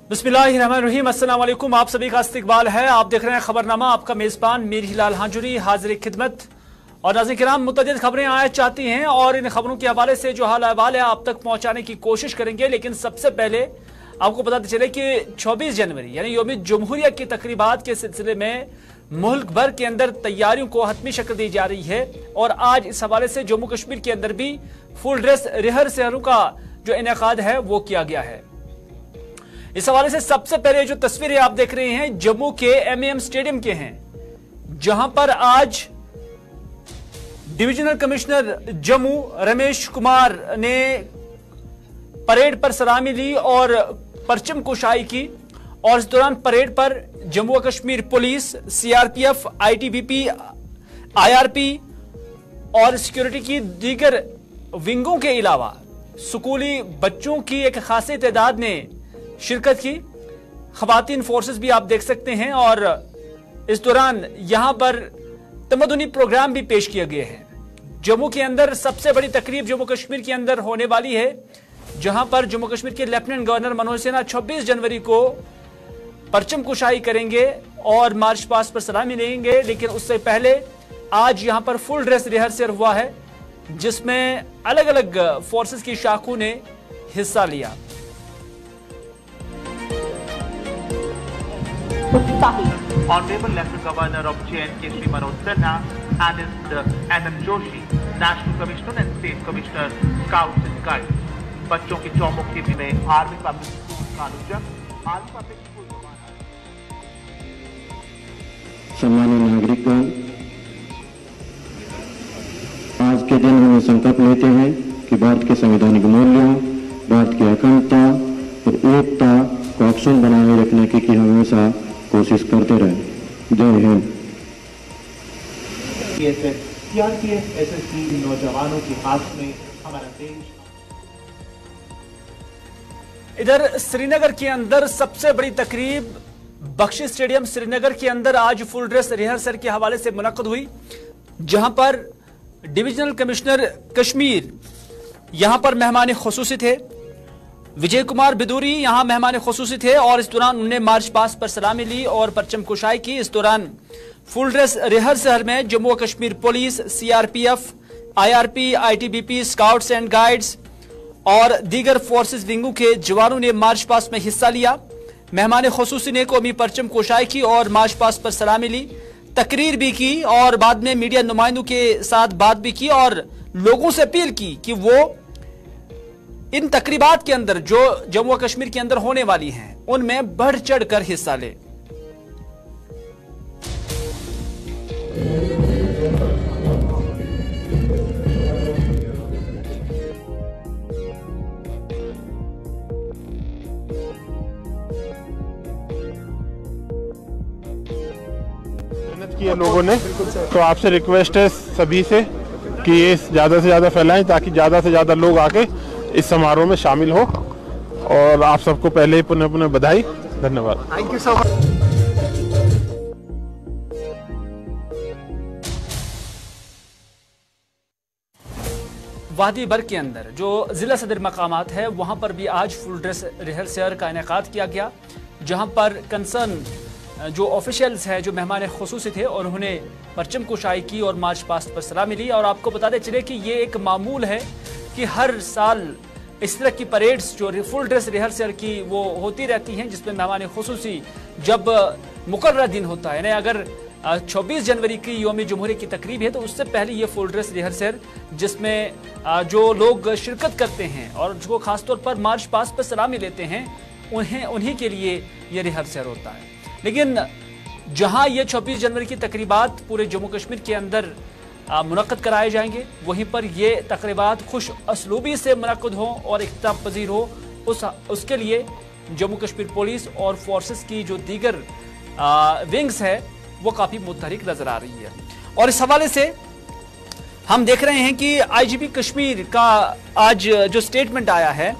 बिस्मिल्लाहिर्रहमानिर्रहीम, अस्सलाम वालेकुम। आप सभी का इस्तकबाल है। आप देख रहे हैं खबरनामा, आपका मेजबान मीर हिलाल हाजुरी हाजिर खिदमत। और नाज़रीन किराम, मुतअद्दिद खबरें आया चाहती हैं और इन खबरों के हवाले से जो हाल अहवाल है आप तक पहुंचाने की कोशिश करेंगे। लेकिन सबसे पहले आपको पता चले कि 24 जनवरी यानी यौम जमहूरिया की तकरीबात के सिलसिले में मुल्क भर के अंदर तैयारियों को हतमी शक्ल दी जा रही है। और आज इस हवाले से जम्मू कश्मीर के अंदर भी फुल ड्रेस रिहर्सलों का जो इनेकाद है वो किया गया है। इस हवाले से सबसे पहले जो तस्वीरें आप देख रहे हैं जम्मू के एमएएम स्टेडियम के हैं, जहां पर आज डिविजनल कमिश्नर जम्मू रमेश कुमार ने परेड पर सलामी ली और परचम कुशाई की। और इस दौरान परेड पर जम्मू और Kashmir police, CRPF, ITBP, IRP और सिक्योरिटी की दीगर विंगों के अलावा स्कूली बच्चों की एक खासी तादाद ने शिरकत की। खवातीन फोर्सेस भी आप देख सकते हैं। और इस दौरान यहां पर तमदुनी प्रोग्राम भी पेश किए गए हैं। जम्मू के अंदर सबसे बड़ी तकरीब जम्मू कश्मीर के अंदर होने वाली है, जहां पर जम्मू कश्मीर के लेफ्टिनेंट गवर्नर मनोज सिन्हा 26 जनवरी को परचम कुशाई करेंगे और मार्च पास्ट पर सलामी लेंगे। लेकिन उससे पहले आज यहां पर फुल ड्रेस रिहर्सल हुआ है, जिसमें अलग अलग फोर्सेस की शाखों ने हिस्सा लिया। Honorable Lieutenant Governor of J&K Shri Manoj Sinha and MM Joshi, National Commissioner and State Commissioner, Scouts and Guides, बच्चों की चौमुखी में आर्मी पब्लिक स्कूल कालूजम, आर्मी पब्लिक स्कूल। सम्मानित नागरिकगण, आज के दिन हमें संकल्प लेते हैं कि भारत के संवैधानिक मूल्यों, भारत की अखंडता और एकता को अक्षुण्ण बनाए रखने की हमेशा कोशिश करते रहे। जय हिंद। सीआरपीएफ एसएसबी नौजवानों के हाथ में हमारा देश। इधर श्रीनगर के अंदर सबसे बड़ी तकरीब बख्शी स्टेडियम श्रीनगर के अंदर आज फुल ड्रेस रिहर्सल के हवाले से मुनक्कद हुई, जहां पर डिविजनल कमिश्नर कश्मीर यहां पर मेहमान खुसूसी थे। विजय कुमार बिदूरी यहां मेहमान खुसूसी थे और इस दौरान उन्होंने मार्च पास्ट पर सलामी ली और परचम कुशाई की। इस दौरान फुल ड्रेस रिहर्सल में जम्मू और Kashmir police, CRPF, IRP, ITBP, scouts and guides और दीगर फोर्सेस विंगों के जवानों ने मार्च पास्ट में हिस्सा लिया। मेहमान खुसूसी ने कौमी परचम कुशाई की और मार्च पास्ट पर सलामी ली, तकरीर भी की और बाद में मीडिया नुमाइंदों के साथ बात भी की और लोगों से अपील की कि वो इन तकरीबात के अंदर जो जम्मू और कश्मीर के अंदर होने वाली हैं उनमें बढ़ चढ़ कर हिस्सा ले। मेहनत की है लोगों ने, तो आपसे रिक्वेस्ट है सभी से कि ये ज़्यादा से ज़्यादा फैलाएं ताकि ज़्यादा से ज़्यादा लोग आके इस समारोह में शामिल हो। और आप सबको पहले ही पुनः पुनः बधाई, धन्यवाद। Thank you so much. वादी बर के अंदर जो जिला सदर मकामात है वहां पर भी आज फुल ड्रेस रिहर्सल का इनेकाद किया गया, जहां पर कंसर्न जो ऑफिशियल्स हैं, जो मेहमान खुसूसी थे और उन्होंने परचम कुशाई की और मार्च पास्ट पर सलामी ली। और आपको बताते चले कि ये एक मामूल है कि हर साल इस तरह की परेड्स जो फुल ड्रेस रिहर्सल की वो होती रहती हैं, जिसमें मेहमान खुसूसी जब मुकर्रर दिन होता है, अगर 26 जनवरी की यौम जमहूरिया की तकरीब है तो उससे पहले ये फुल ड्रेस रिहर्सल जिसमें जो लोग शिरकत करते हैं और जो खासतौर पर मार्च पास्ट पर सलामी लेते हैं उन्हीं के लिए ये रिहर्सल होता है। लेकिन जहां ये 26 जनवरी की तकरीबात पूरे जम्मू कश्मीर के अंदर मुनक्कद कराए जाएंगे, वहीं पर ये तकरीबात खुश असलूबी से मुनक्कद हो और इख्तिताम पजीर हो, उसके लिए जम्मू कश्मीर पुलिस और फोर्सेस की जो दीगर विंग्स है वो काफ़ी मुतहरिक नजर आ रही है। और इस हवाले से हम देख रहे हैं कि आईजीपी कश्मीर का आज जो स्टेटमेंट आया है,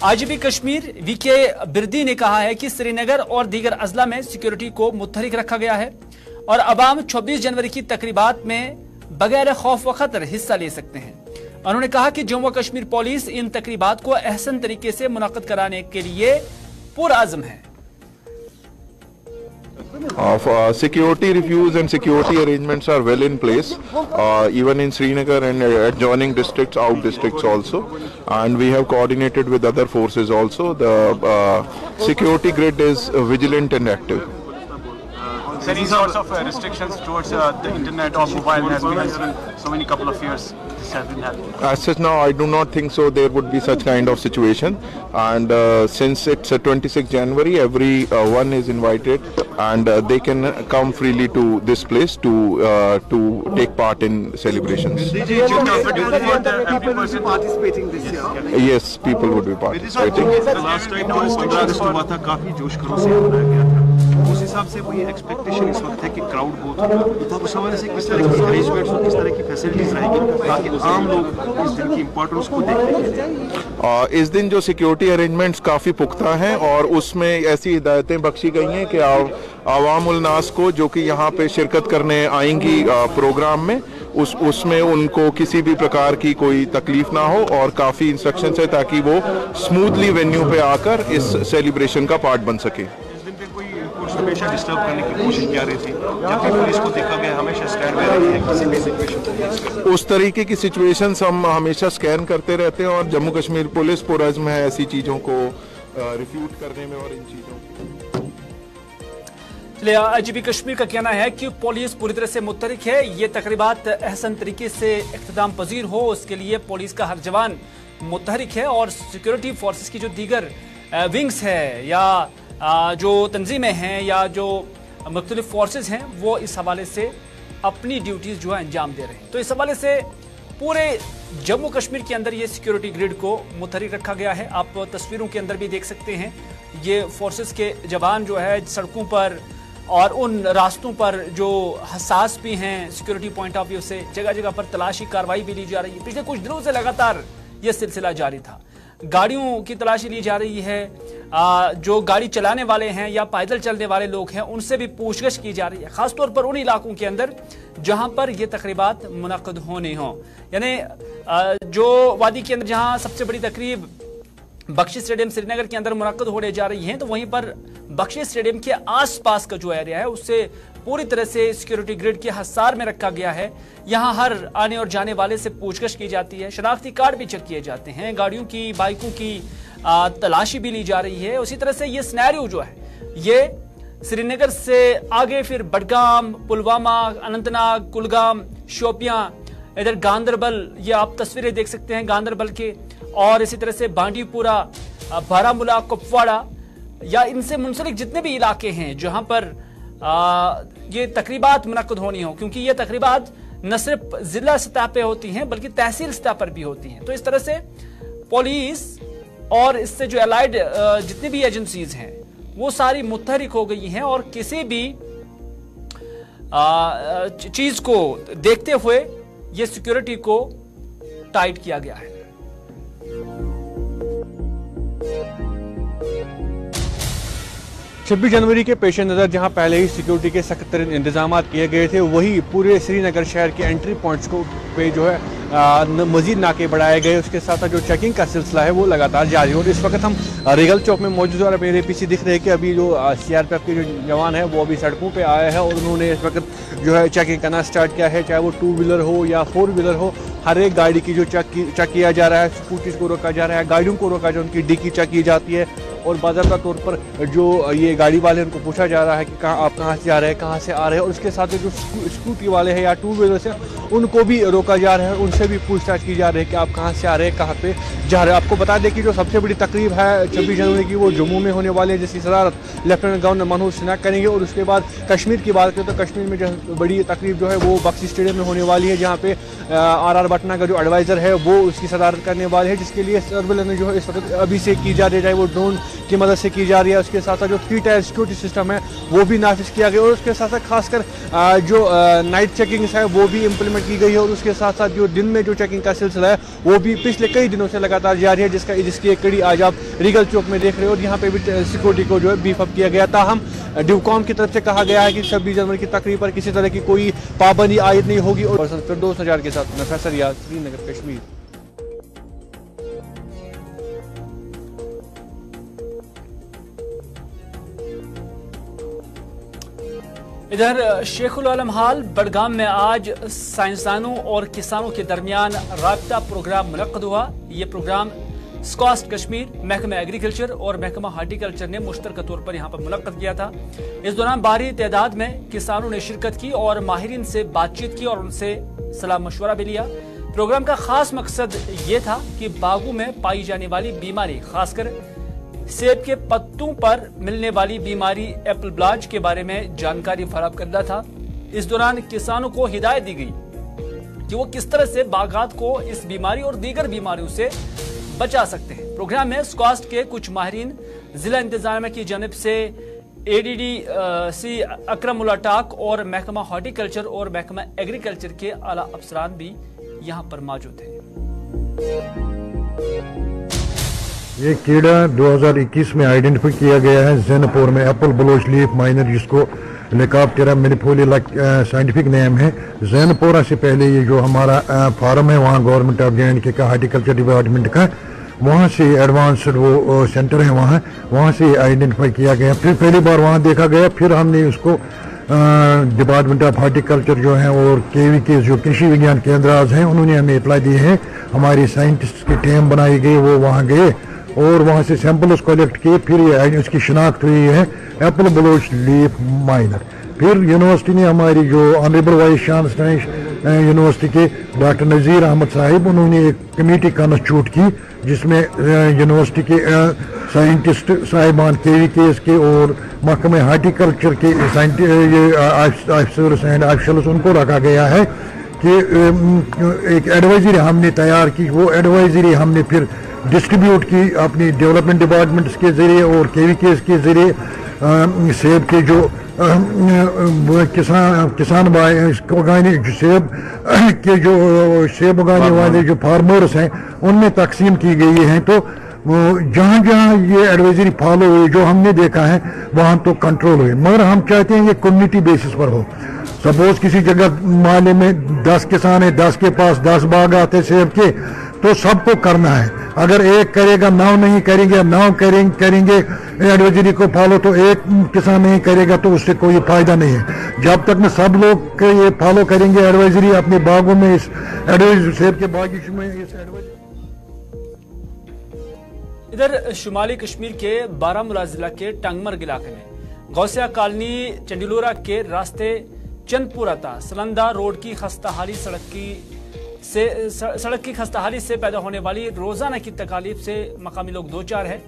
आईजीपी कश्मीर वीके बिरदी ने कहा है कि श्रीनगर और दीगर अजला में सिक्योरिटी को मुतहरिक रखा गया है और अवाम 26 जनवरी की तकरीबात में बगैर खौफ व खतर हिस्सा ले सकते हैं। उन्होंने कहा कि जम्मू कश्मीर पुलिस इन तकरीबात को अहसन तरीके से मुनक्कद कराने के लिए पुरअज़्म हैं। Security reviews and security arrangements are well in place, even in Srinagar and adjoining districts, out districts also, and we have coordinated with other forces also. The security grid is vigilant and active. Any sorts of restrictions towards the internet or mobile has been so many couple of years. As such, now I do not think so there would be such kind of situation, and since it's 26 January, everyone is invited and they can come freely to this place to take part in celebrations. Did you comfortable participating this year? Yes, people would be participating. The last time 15 अगस्त हुआ था, काफी जोश खरोश से मनाया गया था। उस हिसाब से कोई एक्सपेक्टेशन इस वक्त है कि क्राउड बहुत होगा, तो उस हवाले से किस तरह की अरेंजमेंट्स और किस तरह की फैसिलिटीज रहेगी ताकि आम लोग इस दिन की इम्पोर्टेंस को देखें? इस दिन जो सिक्योरिटी अरेंजमेंट्स काफ़ी पुख्ता हैं और उसमें ऐसी हिदायतें बख्शी गई हैं कि आवामुल नास को जो कि यहाँ पे शिरकत करने आएंगी प्रोग्राम में, उसमें उनको किसी भी प्रकार की कोई तकलीफ ना हो, और काफ़ी इंस्ट्रक्शंस है ताकि वो स्मूथली वेन्यू पे आकर इस सेलिब्रेशन का पार्ट बन सके। हमेशा डिस्टर्ब करने की कोशिश किया रही थी, जबकि पुलिस को देखा गया हमेशा स्टैंड में रही है किसी भी सिचुएशन। उस तरीके की सिचुएशंस हम हमेशा स्कैन करते रहते हैं और जम्मू कश्मीर पुलिस पुरअज़्म है ऐसी चीज़ों को रिफ्यूट करने में और इन चीज़ों चलिए, आईजीपी कश्मीर का कहना है कि पुलिस पूरी तरह से मुतहरिक है। ये तकरीबात अहसन तरीके से इख्तिताम पजीर हो, उसके लिए पुलिस का हर जवान मुतहरिक है और सिक्योरिटी फोर्सेस की जो दीगर विंग्स है या जो तंजीमें हैं या जो मुख्तलिफ फोर्सेस हैं वो इस हवाले से अपनी ड्यूटीज़ जो है अंजाम दे रहे हैं। तो इस हवाले से पूरे जम्मू कश्मीर के अंदर ये सिक्योरिटी ग्रिड को मुतहरिक रखा गया है। आप तस्वीरों के अंदर भी देख सकते हैं, ये फोर्सेस के जवान जो है सड़कों पर और उन रास्तों पर जो हसास भी हैं सिक्योरिटी पॉइंट ऑफ व्यू से, जगह जगह पर तलाशी कार्रवाई भी ली जा रही है। पिछले कुछ दिनों से लगातार ये सिलसिला जारी था। गाड़ियों की तलाशी ली जा रही है, जो गाड़ी चलाने वाले हैं या पैदल चलने वाले लोग हैं उनसे भी पूछगछ की जा रही है, खासतौर पर उन इलाकों के अंदर जहां पर ये तकरीबात मुनक़्क़द होने हों। यानी जो वादी के अंदर जहां सबसे बड़ी तकरीब बख्शी स्टेडियम श्रीनगर के अंदर मुनक़्क़द होने जा रही है, तो वहीं पर बख्शी स्टेडियम के आसपास का जो एरिया है उससे पूरी तरह से सिक्योरिटी ग्रिड के हसार में रखा गया है। यहाँ हर आने और जाने वाले से पूछगछ की जाती है, शनाख्ती कार्ड भी चेक किए जाते हैं, गाड़ियों की बाइकों की तलाशी भी ली जा रही है। उसी तरह से ये सिनेरियो जो है ये श्रीनगर से आगे फिर बडगाम, पुलवामा, अनंतनाग, कुलगाम, शोपियां, इधर गांदरबल, ये आप तस्वीरें देख सकते हैं गांदरबल के, और इसी तरह से बांडीपुरा, बारामूला, कुपवाड़ा या इनसे मुंसलिक जितने भी इलाके हैं जहां पर ये तकरीबात मुनक़्क़द होनी हो, क्योंकि ये तकरीबात न सिर्फ जिला सतह पे होती हैं बल्कि तहसील सतह पर भी होती हैं। तो इस तरह से पुलिस और इससे जो अलाइड जितनी भी एजेंसीज हैं वो सारी मुतहरिक हो गई हैं और किसी भी चीज को देखते हुए ये सिक्योरिटी को टाइट किया गया है। 26 जनवरी के पेश नज़र जहां पहले ही सिक्योरिटी के सख्त तरीन इंतजाम किए गए थे, वही पूरे श्रीनगर शहर के एंट्री पॉइंट्स को पे जो है मजीद नाके बढ़ाए गए। उसके साथ साथ जो चेकिंग का सिलसिला है वो लगातार जारी है। और इस वक्त हम रिगल चौक में मौजूद हैं और मेरे पीछे दिख रहे हैं कि अभी जो CRPF के जो जवान है वो अभी सड़कों पे आए हैं और उन्होंने इस वक्त जो है चेकिंग करना स्टार्ट किया है, चाहे वो 2 व्हीलर हो या 4 व्हीलर हो। हर एक गाड़ी की जो चेक किया जा रहा है, स्कूटीज को रोका जा रहा है, गाड़ियों को रोका जा रहा है, उनकी डिक्की चेक की जाती है और बाज़ाब्ता तौर पर जो ये गाड़ी वाले उनको पूछा जा रहा है कि आप कहाँ से आ रहे हैं, कहाँ से आ रहे हैं। और उसके साथ जो स्कूटी वाले हैं या 2 व्हीलर से उनको भी रोका जा रहा है, उनसे भी पूछताछ की जा रही है कि आप कहाँ से आ रहे हैं, कहाँ पे जा रहे हैं। आपको बता दें कि जो सबसे बड़ी तकरीब है 26 जनवरी की वो जम्मू में होने वाली है, जिसकी सदारत लेफ्टिनेंट गवर्नर मनोज सिन्हा करेंगे। और उसके बाद कश्मीर की बात करें तो कश्मीर में जो बड़ी तकरीब जो है वो बख्शी स्टेडियम में होने वाली है, जहाँ पे RR भटना का जो एडवाइज़र है वो उसकी सदारत करने वाले हैं, जिसके लिए सर्वेलेंस जो है इस वक्त अभी से की जा रही है, चाहे वो ड्रोन की मदद से की जा रही है। उसके साथ साथ जो 3 टायर सिक्योरिटी सिस्टम है वो भी नाफिज किया गया और उसके साथ साथ खासकर जो नाइट चेकिंग्स है वो भी इम्प्लीमेंट की गई है। और उसके साथ साथ जो दिन में जो चेकिंग का सिलसिला है वो भी पिछले कई दिनों से लगातार जारी है, जिसकी एक कड़ी आज आप रिगल चौक में देख रहे हो। और यहाँ पे भी सिक्योरिटी को जो है बीफ अप किया गया। ताहम ड्यूकॉम की तरफ से कहा गया है कि 26 जनवरी की तकरीब पर किसी तरह की कोई पाबंदी आयद नहीं होगी। और फिरदौस नजार के साथ मैं फैसल रियाज, श्रीनगर, कश्मीर। इधर शेखुल आलम हाल बड़गाम में आज साइंसदानों और किसानों के दरमियान राब्ता प्रोग्राम मुनक्कद हुआ। ये प्रोग्राम स्कॉस्ट कश्मीर, महकमा एग्रीकल्चर और महकमा हार्टिकल्चर ने मुश्तरका तौर पर यहाँ पर मुनक्कद किया था। इस दौरान भारी तादाद में किसानों ने शिरकत की और माहिरीन से बातचीत की और उनसे सलाह मशवरा भी लिया। प्रोग्राम का खास मकसद ये था कि बागों में पाई जाने वाली बीमारी, खासकर सेब के पत्तों पर मिलने वाली बीमारी एप्पल ब्लॉच के बारे में जानकारी फराहम करना था। इस दौरान किसानों को हिदायत दी गई कि वो किस तरह से बागात को इस बीमारी और दीगर बीमारियों से बचा सकते हैं। प्रोग्राम में स्क्वास्ट के कुछ माहिरीन, जिला इंतजामिया की जानिब से ADDC अकरमुल्ला टाक और महकमा हॉर्टिकल्चर और महकमा एग्रीकल्चर के आला अफसरान भी यहाँ पर मौजूद थे। ये कीड़ा 2021 में आइडेंटिफाई किया गया है ज़ेनपोर में, एप्पल ब्लोच लीफ माइनर, जिसको लेकाप्टेरा मिनिफोलिया साइंटिफिक नेम है। ज़ेनपोरा से पहले ये जो हमारा फार्म है वहाँ गवर्नमेंट ऑफ JNK का हार्टिकल्चर डिपार्टमेंट का, वहाँ से एडवांस्ड वो सेंटर है वहाँ से आइडेंटिफाई किया गया। फिर पहली बार वहाँ देखा गया, फिर हमने उसको डिपार्टमेंट ऑफ हार्टिकल्चर जो है और KV के जो कृषि विज्ञान केंद्र हैं उन्होंने हमें अप्लाई दी है। हमारी साइंटिस्ट की टीम बनाई गई, वो वहाँ गए और वहाँ से सैंपल्स कलेक्ट किए। फिर ये उसकी शिनाख्त हुई है एप्पल ब्लोच लीफ माइनर। फिर यूनिवर्सिटी ने हमारी जो ऑनरेबल वाइस चांसलर यूनिवर्सिटी के डॉक्टर नज़ीर अहमद साहिब, उन्होंने एक कमेटी कॉन्स्टिट्यूट की जिसमें यूनिवर्सिटी के साइंटिस्ट साहिबान KVKs के और महकमे हार्टिकल्चर के ऑफिसर्स एंड ऑफिशियल्स, उनको रखा गया है कि एक एडवाइजरी हमने तैयार की। वो एडवाइजरी हमने फिर डिस्ट्रीब्यूट की अपनी डेवलपमेंट डिपार्टमेंट्स के ज़रिए और KVKs के ज़रिए। सेब के जो किसान भाई उगाने सेब के जो सेब उगाने वाले जो फार्मर्स हैं उनमें तकसीम की गई है। तो जहाँ जहाँ ये एडवाइजरी फॉलो हुई, जो हमने देखा है वहाँ तो कंट्रोल हुए, मगर हम चाहते हैं ये कम्युनिटी बेसिस पर हो। सपोज किसी जगह मोहल्ले में 10 किसान है, 10 के पास 10 बाग आते सेब के, तो सबको करना है। अगर एक करेगा 9 नहीं करेंगे, 9 करेंगे एडवाइजरी को फॉलो, तो एक किसान नहीं करेगा तो उससे कोई फायदा नहीं है। जब तक में सब लोग ये फॉलो करेंगे एडवाइजरी अपने बागों में, इस एडवाइजरी सेब के बागीचे में इस एडवाइजरी। इधर शुमाली कश्मीर के बारामूला जिला के टंगमर्ग इलाके में गौसिया कॉलोनी चंडीलोरा के रास्ते चंदपुरा था सलंदा रोड की खस्ताहाली सड़क की खस्ताहाली से पैदा होने वाली रोजाना की तकालीफ से मकामी लोग दो चार है।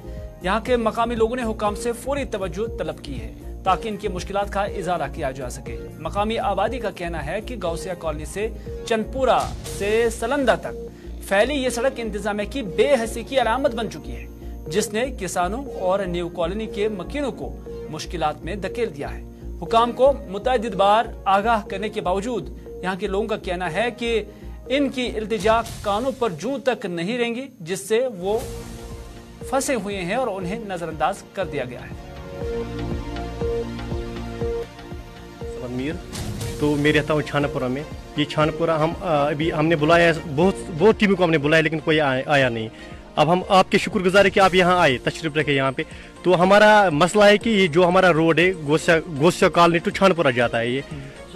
यहाँ के मकामी लोगों ने हुकाम से फौरी तवज्जो तलब की है ताकि इनकी मुश्किलात का इजाला किया जा सके। मकामी आबादी का कहना है कि गौसिया कॉलोनी से चंदपुरा से सलंदा तक फैली ये सड़क इंतजामिया की बेहसी की अलामत बन चुकी है, जिसने किसानों और न्यू कॉलोनी के मकीनों को मुश्किलात में धकेल दिया है। हुकाम को मुतअद्दिद बार आगाह करने के बावजूद यहाँ के लोगों का कहना है कि इनकी इल्तिजा कानों पर जूं तक नहीं रहेंगी, जिससे वो फंसे हुए हैं और उन्हें नजरअंदाज कर दिया गया है। तो मैं रहता हूँ छानापुरा में। ये छानापुरा हम अभी हमने बुलाया, बहुत टीमों को हमने बुलाया, लेकिन कोई आया नहीं। अब हम आपके शुक्रगुजार है कि आप यहाँ आए, तशरीफ रखे यहाँ पे। तो हमारा मसला है कि ये जो हमारा रोड है गोसिया कॉलोनी टू छानपुरा जाता है, ये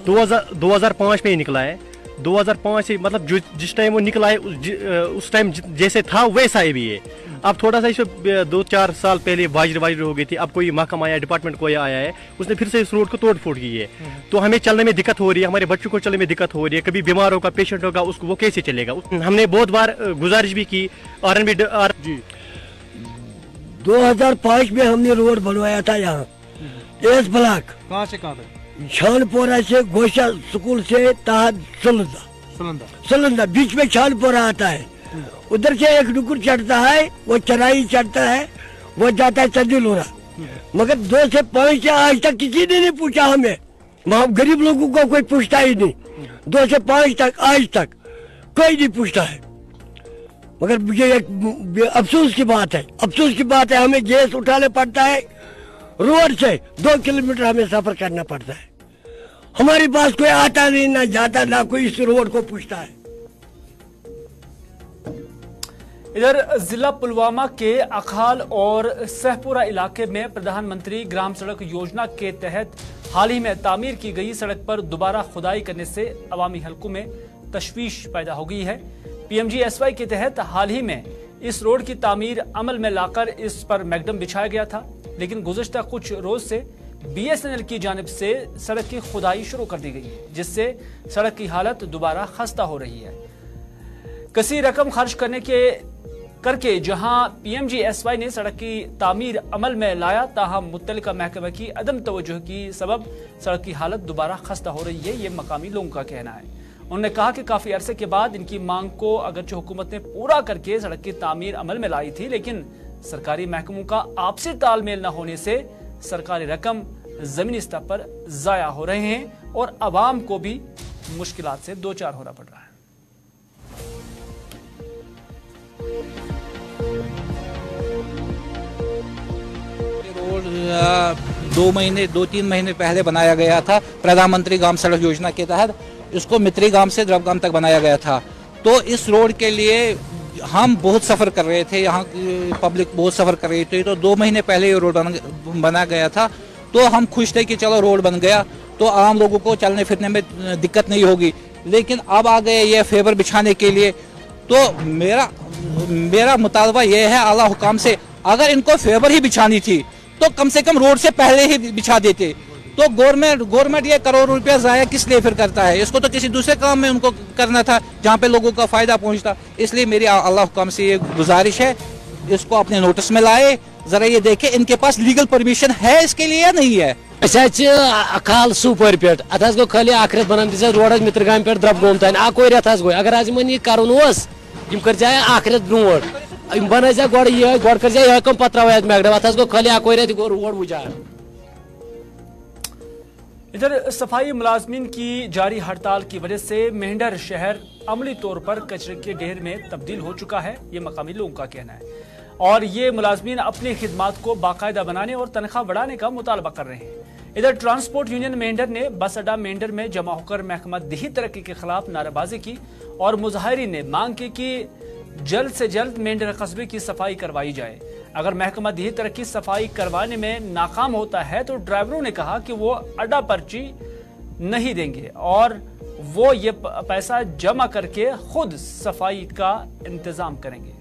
2005 में ही निकला है। 2005 से मतलब जिस टाइम वो निकला है उस टाइम जैसे था वैसा ही भी है। अब थोड़ा सा इसमें 2-4 साल पहले वाजरी हो गई थी। अब कोई महकमा आया, डिपार्टमेंट कोई आया है, उसने फिर से इस रोड को तोड़ फोड़ की है। तो हमें चलने में दिक्कत हो रही है, हमारे बच्चों को चलने में दिक्कत हो रही है। कभी बीमार होगा, पेशेंट होगा, उसको वो कैसे चलेगा। हमने बहुत बार गुजारिश भी की। जी 2005 में हमने रोड बनवाया था यहाँ एस ब्लॉक। कहाँ से कहाँ तक? छानपोरा से गोशा स्कूल से तहत सलंदा बीच में छानपोरा आता है। उधर से एक डुकुर चढ़ता है, वो चराई चढ़ता है, वो जाता है चंदीलोरा। मगर 2 से 5 से आज तक किसी ने नहीं पूछा हमें। वहाँ गरीब लोगों को कोई पूछता ही नहीं। 2 से 5 तक आज तक कोई नहीं पूछता है। मगर ये एक अफसोस की बात है, हमें गैस उठाने पड़ता है, रोड से 2 किलोमीटर हमें सफर करना पड़ता है। हमारे पास कोई आता नहीं, ना जाता, ना कोई इस रोड को पूछता है। इधर जिला पुलवामा के अखाल और सहपुरा इलाके में प्रधानमंत्री ग्राम सड़क योजना के तहत हाल ही में तामीर की गई सड़क पर दोबारा खुदाई करने से अवामी हलकों में तशवीश पैदा हो गई है। PMGSY के तहत हाल ही में इस रोड की तामीर अमल में लाकर इस पर मैगडम बिछाया गया था, लेकिन गुज़श्ता कुछ रोज से BSNL की जानिब से सड़क की खुदाई शुरू कर दी गई है, जिससे सड़क की हालत दोबारा खस्ता हो रही है। कसी रकम खर्च करके जहां PMGSY ने सड़क की तामीर अमल में लाया, ताहम मुत्तलिका महकमा की अदम तवज्जो की सबब सड़क की हालत दोबारा खस्ता हो रही है, ये मकामी लोगों का कहना है। उन्होंने कहा कि काफी अरसे के बाद इनकी मांग को अगरचे हुकूमत ने पूरा करके सड़क की तामीर अमल में लाई थी, लेकिन सरकारी महकमों का आपसी तालमेल न होने से सरकारी रकम जमीनी स्तर पर जाया हो रहे हैं और अवाम को भी मुश्किलात से दो चार होना पड़ रहा है। रोड 2-3 महीने पहले बनाया गया था प्रधानमंत्री ग्राम सड़क योजना के तहत। इसको मित्री गांव से द्रवगाम तक बनाया गया था। तो इस रोड के लिए हम बहुत सफ़र कर रहे थे, यहाँ की पब्लिक बहुत सफ़र कर रही थी। तो 2 महीने पहले ये रोड बना गया था, तो हम खुश थे कि चलो रोड बन गया तो आम लोगों को चलने फिरने में दिक्कत नहीं होगी। लेकिन अब आ गए ये फेवर बिछाने के लिए। तो मेरा मुतालबा ये है आला हुकाम से, अगर इनको फेवर ही बिछानी थी तो कम से कम रोड से पहले ही बिछा देते। तो गवर्नमेंट ये करोड़ रुपया ज़ाया किस लिए फिर करता है? इसको तो किसी दूसरे काम में उनको करना था जहाँ पे लोगों का फायदा पहुँचता। इसलिए मेरी अल्लाह हुकाम से ये गुजारिश है, इसको अपने नोटिस में लाए, जरा ये देखे इनके पास लीगल परमिशन है इसके लिए या नहीं है। अकाल सुपर पे अत गो खाली आखिरत बनान दिस रोड मित्रगाम पे द्रबगोम तान अको रेत गो। अगर आज मन कर कर जाए आखिरत ब्रोट बन गोड़ ये गोड़ कर जाए कम पत्र मैगडम अत गो खाली अको रेत गो रोड बुझा। इधर सफाई मुलाजमीन की जारी हड़ताल की वजह से मेंढर शहर अमली तौर पर कचरे के ढेर में तब्दील हो चुका है, ये मकामी लोगों का कहना है। और ये मुलाजमीन अपनी खिदमात को बाकायदा बनाने और तनख्वाह बढ़ाने का मुतालबा कर रहे हैं। इधर ट्रांसपोर्ट यूनियन मेंढर ने बस अड्डा मेंढर में जमा होकर महकमा दिही तरक्की के खिलाफ नारेबाजी की और मुजाहिरीन ने मांग की कि जल्द से जल्द मेंढर कस्बे की सफाई करवाई जाए। अगर महकमा दिही तरक्की सफाई करवाने में नाकाम होता है तो ड्राइवरों ने कहा कि वो अड्डा पर्ची नहीं देंगे और वो ये पैसा जमा करके खुद सफाई का इंतजाम करेंगे।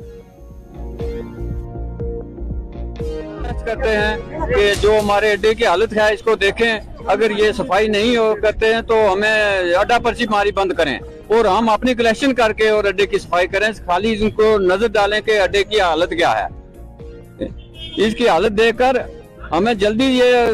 करते हैं कि जो हमारे अड्डे की हालत है इसको देखें, अगर ये सफाई नहीं हो करते हैं तो हमें अड्डा पर्ची मारी बंद करें और हम अपनी कलेक्शन करके और अड्डे की सफाई करें। खाली इनको नजर डालें कि अड्डे की हालत क्या है। इसकी हालत देखकर हमें जल्दी ये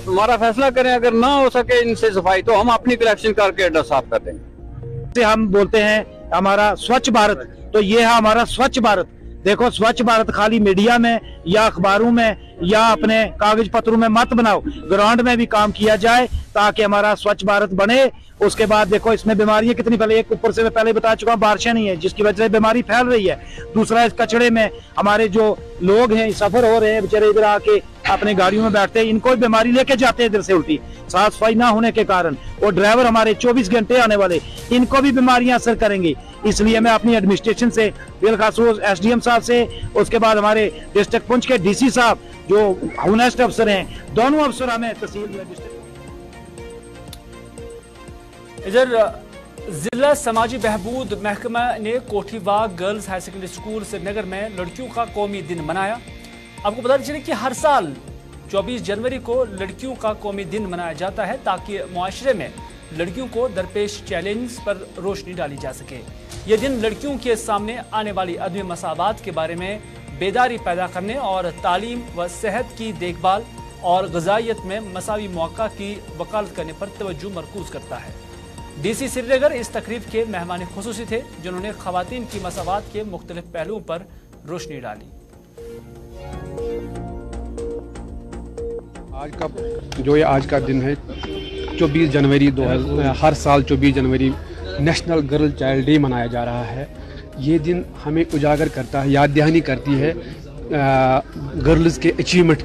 हमारा फैसला करें, अगर ना हो सके इनसे सफाई तो हम अपनी कलेक्शन करके अड्डा साफ कर देंगे। हम बोलते हैं हमारा स्वच्छ भारत, तो ये है हमारा स्वच्छ भारत। देखो स्वच्छ भारत खाली मीडिया में या अखबारों में या अपने कागज पत्रों में मत बनाओ, ग्राउंड में भी काम किया जाए ताकि हमारा स्वच्छ भारत बने। उसके बाद देखो इसमें बीमारियां कितनी फैली, एक ऊपर से मैं पहले बता चुका हूँ बारिशें नहीं है जिसकी वजह से बीमारी फैल रही है। दूसरा इस कचड़े में हमारे जो लोग हैं सफर हो रहे हैं बेचारे, इधर आके अपने गाड़ियों में बैठते हैं, इनको बीमारी लेके जाते हैं इधर से उल्टी, साफ सफाई ना होने के कारण। और ड्राइवर हमारे 24 घंटे आने वाले, इनको भी बीमारियां असर करेंगी। इसलिए मैं अपनी एडमिनिस्ट्रेशन से बिलखासूस SDM साहब से, उसके बाद हमारे डिस्ट्रिक्ट पुंछ के DC साहब जो ऑनेस्ट अफसर हैं, दोनों अफसर हमें तहसील। इधर जिला समाजी बहबूद महकमा ने Kothibagh girls high secondary school Srinagar में लड़कियों का कौमी दिन मनाया। आपको बता चले कि हर साल 24 जनवरी को लड़कियों का कौमी दिन मनाया जाता है ताकि मुआशरे में लड़कियों को दरपेश चैलेंज पर रोशनी डाली जा सके। यह दिन लड़कियों के सामने आने वाली अदमी मसावात के बारे में बेदारी पैदा करने और तालीम व सेहत की देखभाल और ग़िज़ाइयत में मसावी मौक़ा की वकालत करने पर तवज्जो मरकूज़ करता है। DC श्रीनगर इस तकरीब के मेहमान खुसूसी थे जिन्होंने ख़वातीन की मसावात के मुख्तलिफ पहलुओं पर रोशनी डाली। आज का दिन है 24 जनवरी हर साल 24 जनवरी नेशनल गर्ल चाइल्ड डे मनाया जा रहा है। ये दिन हमें उजागर करता है, याद दहानी करती है गर्ल्स के अचीवमेंट,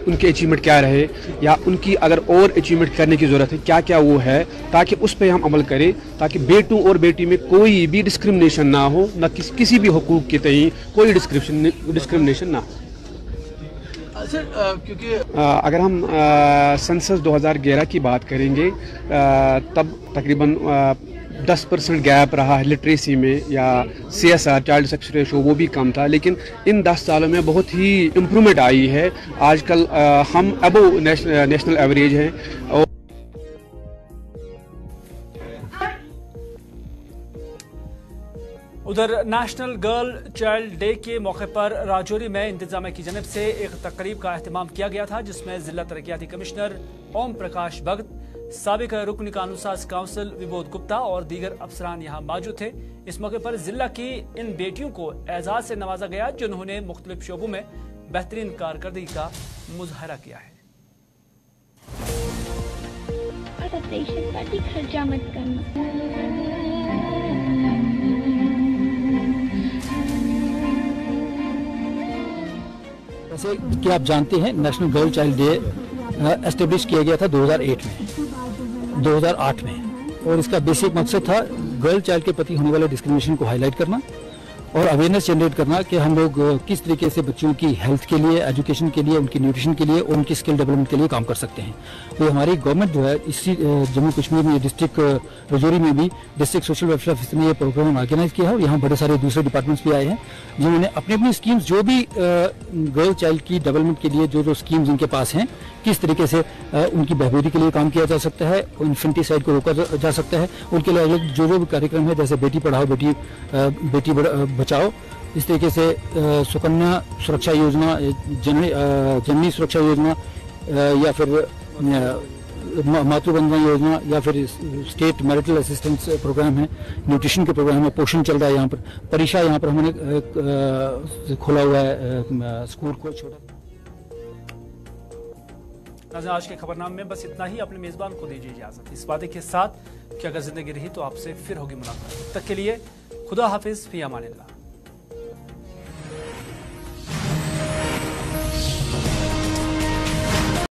उनके अचीवमेंट क्या रहे या उनकी अगर और अचीवमेंट करने की ज़रूरत है क्या क्या वो है, ताकि उस पर हम अमल करें, ताकि बेटों और बेटी में कोई भी डिस्क्रिमिनेशन ना हो, न किसी भी हुकूक के तय कोई डिस्क्रिमिनेशन ना हो। सर क्योंकि अगर हम सेंसस 2011 की बात करेंगे तब तकरीबन 10% गैप रहा है लिटरेसी में, या CSR चाइल्ड सेक्स रेशो वो भी कम था, लेकिन इन 10 सालों में बहुत ही इम्प्रूवमेंट आई है। आजकल हम अबव नेशनल एवरेज हैं। और उधर नेशनल गर्ल चाइल्ड डे के मौके पर राजौरी में इंतजामिया की जानब से एक तकरीब का अहतमाम किया गया था, जिसमें जिला तरक्याती कमिश्नर ओम प्रकाश भगत, साबिक रुकन कानून साज काउंसिल विबोध गुप्ता और दीगर अफसरान यहाँ मौजूद थे। इस मौके पर जिला की इन बेटियों को एजाज से नवाजा गया जिन्होंने मुख्तलिफ शोबों में बेहतरीन कारकर्दगी का मुजाहरा किया है। जैसे कि आप जानते हैं national girl child day establish किया गया था 2008 में, और इसका बेसिक मकसद था गर्ल चाइल्ड के प्रति होने वाले डिस्क्रिमिनेशन को हाईलाइट करना और अवेयरनेस जनरेट करना कि हम लोग किस तरीके से बच्चों की हेल्थ के लिए, एजुकेशन के लिए, उनकी न्यूट्रिशन के लिए और उनकी स्किल डेवलपमेंट के लिए काम कर सकते हैं। तो हमारी गवर्नमेंट जो है इसी जम्मू कश्मीर में डिस्ट्रिक्ट राजौरी में भी डिस्ट्रिक्ट सोशल वेलफेयर ऑफिस ने ये प्रोग्राम ऑर्गेनाइज किया है, और यहाँ बड़े सारे दूसरे डिपार्टमेंट्स भी आए हैं जिन्होंने अपनी अपनी स्कीम्स, जो भी गर्ल चाइल्ड की डेवलपमेंट के लिए जो स्कीम्स इनके पास हैं, किस तरीके से उनकी बहबूदी के लिए काम किया जा सकता है, इन्फेंटिसाइड को रोका जा सकता है, उनके लिए अलग जो भी कार्यक्रम है जैसे बेटी पढ़ाओ बेटी बचाओ, इस तरीके से सुकन्या सुरक्षा योजना, जननी सुरक्षा योजना, या फिर मातृवंदना योजना, या फिर स्टेट मैरिटल असिस्टेंस प्रोग्राम है, न्यूट्रिशन के प्रोग्राम है, पोषण चल रहा है यहाँ पर, परीक्षा यहाँ पर हमने खोला हुआ है स्कूल को छोटा। आज के खबरनामे में बस इतना ही। अपने मेजबान को दीजिए इजाजत, इस वादे के साथ कि अगर जिंदगी रही तो आपसे फिर होगी मुलाकात। तब तक के लिए खुदा हाफिज, फी अमानिल्लाह।